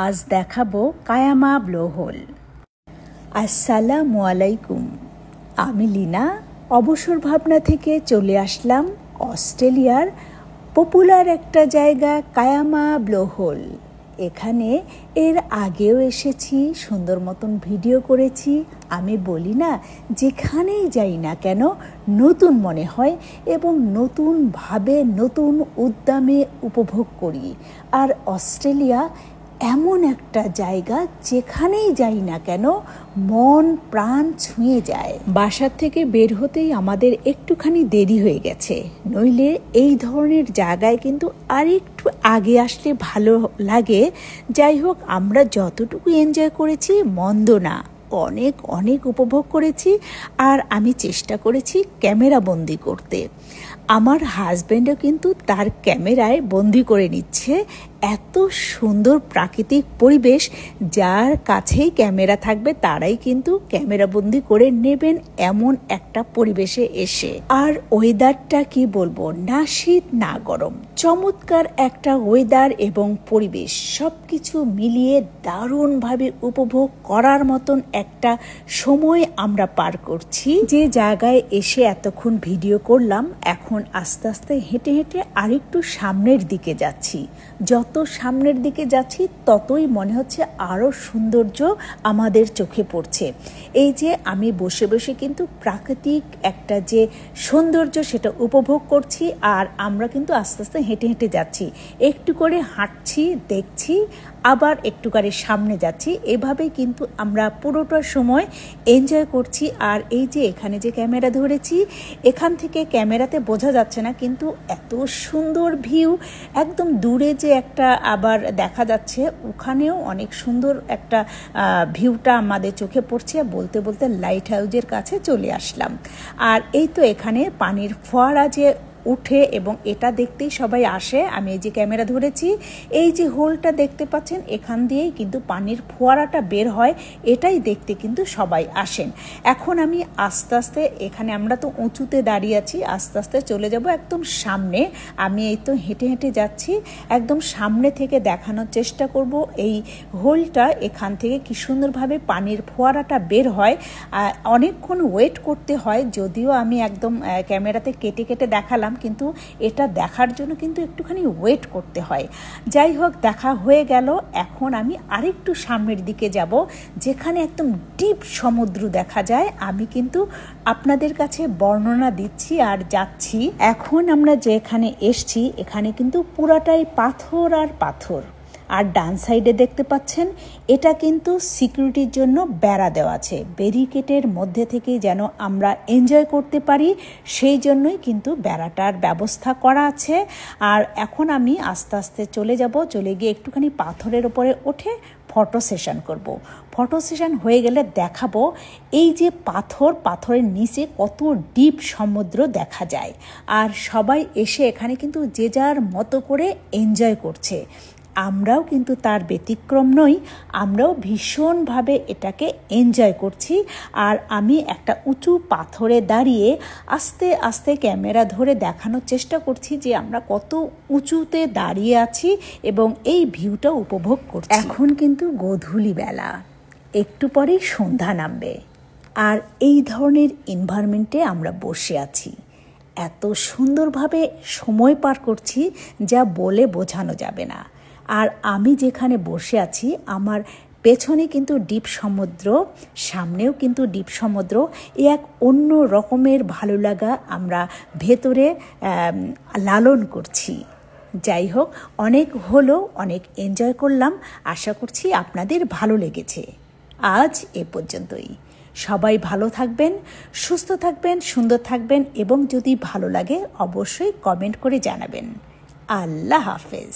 আজ দেখাবো কায়ামা ব্লোহোল। আসসালামু আলাইকুম, আমি লীনা অবসর ভাবনা থেকে চলে আসলাম অস্ট্রেলিয়ার পপুলার একটা জায়গা কায়ামা ব্লোহোল। এখানে এর আগেও এসেছি, সুন্দর মতন ভিডিও করেছি। আমি বলি না, যেখানেই যাই না কেন নতুন মনে হয় এবং নতুনভাবে নতুন উদ্যমে উপভোগ করি। আর অস্ট্রেলিয়া এমন একটা জায়গা যেখানেই যাই না কেন মন প্রাণ ছুঁয়ে যায়। বাসার থেকে বের হতেই আমাদের একটুখানি দেরি হয়ে গেছে, নইলে এই ধরনের জায়গায় কিন্তু আরেকটু আগে আসলে ভালো লাগে। যাই হোক, আমরা যতটুকু এনজয় করেছি মন্দ না, অনেক অনেক উপভোগ করেছি। আর আমি চেষ্টা করেছি ক্যামেরা বন্দি করতে। আমার হাজব্যান্ডও কিন্তু তার ক্যামেরায় বন্দি করে নিচ্ছে। এত সুন্দর প্রাকৃতিক পরিবেশ, যার কাছেই ক্যামেরা থাকবে তারাই কিন্তু ক্যামেরা বন্দি করে নেবেন এমন একটা পরিবেশে এসে। আর ওয়েদারটা কি বলবো, না শীত না গরম, চমৎকার একটা ওয়েদার এবং পরিবেশ, সব কিছু মিলিয়ে দারুণভাবে উপভোগ করার মতন একটা সময় আমরা পার করছি। যে জায়গায় এসে এতক্ষণ ভিডিও করলাম, এখন আস্তে আস্তে হেঁটে হেঁটে আরেকটু সামনের দিকে যাচ্ছি। যত সামনের দিকে যাচ্ছি ততই মনে হচ্ছে আরও সৌন্দর্য আমাদের চোখে পড়ছে। এই যে আমি বসে বসে কিন্তু প্রাকৃতিক একটা যে সৌন্দর্য সেটা উপভোগ করছি। আর আমরা কিন্তু আস্তে আস্তে হেঁটে হেঁটে যাচ্ছি, একটু করে হাঁটছি, দেখছি, আবার একটু করে সামনে যাচ্ছি। এভাবেই কিন্তু আমরা পুরোটা সময় এনজয় করছি। আর এই যে এখানে যে ক্যামেরা ধরেছি, এখান থেকে ক্যামেরাতে বোঝা যাচ্ছে না, কিন্তু এত সুন্দর ভিউ, একদম দূরে যে একটা আবার দেখা যাচ্ছে, ওখানেও অনেক সুন্দর একটা ভিউটা আমাদের চোখে পড়ছে। বলতে বলতে লাইট হাউসের কাছে চলে আসলাম। আর এই তো এখানে পানির ফোয়ারা যে উঠে এবং এটা দেখতেই সবাই আসে। আমি এই যে ক্যামেরা ধরেছি, এই যে হোলটা দেখতে পাচ্ছেন, এখান দিয়েই কিন্তু পানির ফোয়ারাটা বের হয়, এটাই দেখতে কিন্তু সবাই আসেন। এখন আমি আস্তে আস্তে, এখানে আমরা তো উঁচুতে দাঁড়িয়ে আছি, আস্তে আস্তে চলে যাব একদম সামনে। আমি এই তো হেঁটে হেঁটে যাচ্ছি, একদম সামনে থেকে দেখানোর চেষ্টা করব এই হোলটা, এখান থেকে কি সুন্দরভাবে পানির ফোয়ারাটা বের হয়। অনেকক্ষণ ওয়েট করতে হয়, যদিও আমি একদম ক্যামেরাতে কেটে কেটে দেখালাম, কিন্তু এটা দেখার জন্য কিন্তু একটুখানি ওয়েট করতে হয়। যাই হোক, দেখা হয়ে গেল। এখন আমি আরেকটু সামনের দিকে যাব, যেখানে একদম ডিপ সমুদ্র দেখা যায়। আমি কিন্তু আপনাদের কাছে বর্ণনা দিচ্ছি আর যাচ্ছি। এখন আমরা যেখানে এসছি, এখানে কিন্তু পুরাটাই পাথর আর পাথর। আর ডান সাইডে দেখতে পাচ্ছেন, এটা কিন্তু সিকিউরিটির জন্য বেড়া দেওয়া আছে। ব্যারিকেডের মধ্যে থেকে যেন আমরা এনজয় করতে পারি, সেই জন্যই কিন্তু বেড়াটার ব্যবস্থা করা আছে। আর এখন আমি আস্তে আস্তে চলে যাব, চলে গিয়ে একটুখানি পাথরের উপরে উঠে ফটো সেশন করব। ফটো সেশন হয়ে গেলে দেখাবো এই যে পাথরের নিচে কত ডিপ সমুদ্র দেখা যায়। আর সবাই এসে এখানে কিন্তু যে যার মতো করে এনজয় করছে। আমরাও কিন্তু তার ব্যতিক্রম নই, আমরাও ভীষণভাবে এটাকে এনজয় করছি। আর আমি একটা উঁচু পাথরে দাঁড়িয়ে আস্তে আস্তে ক্যামেরা ধরে দেখানোর চেষ্টা করছি যে আমরা কত উঁচুতে দাঁড়িয়ে আছি এবং এই ভিউটা উপভোগ করছি। এখন কিন্তু গধূলি বেলা, একটু পরেই সন্ধ্যা নামবে। আর এই ধরনের এনভায়রনমেন্টে আমরা বসে আছি, এত সুন্দরভাবে সময় পার করছি যা বলে বোঝানো যাবে না। আর আমি যেখানে বসে আছি, আমার পেছনে কিন্তু ডিপ সমুদ্র, সামনেও কিন্তু ডিপ সমুদ্র। এক অন্য রকমের ভালো লাগা আমরা ভেতরে লালন করছি। যাই হোক, অনেক হলো, অনেক এনজয় করলাম। আশা করছি আপনাদের ভালো লেগেছে। আজ এ পর্যন্তই। সবাই ভালো থাকবেন, সুস্থ থাকবেন, সুন্দর থাকবেন এবং যদি ভালো লাগে অবশ্যই কমেন্ট করে জানাবেন। আল্লাহ হাফেজ।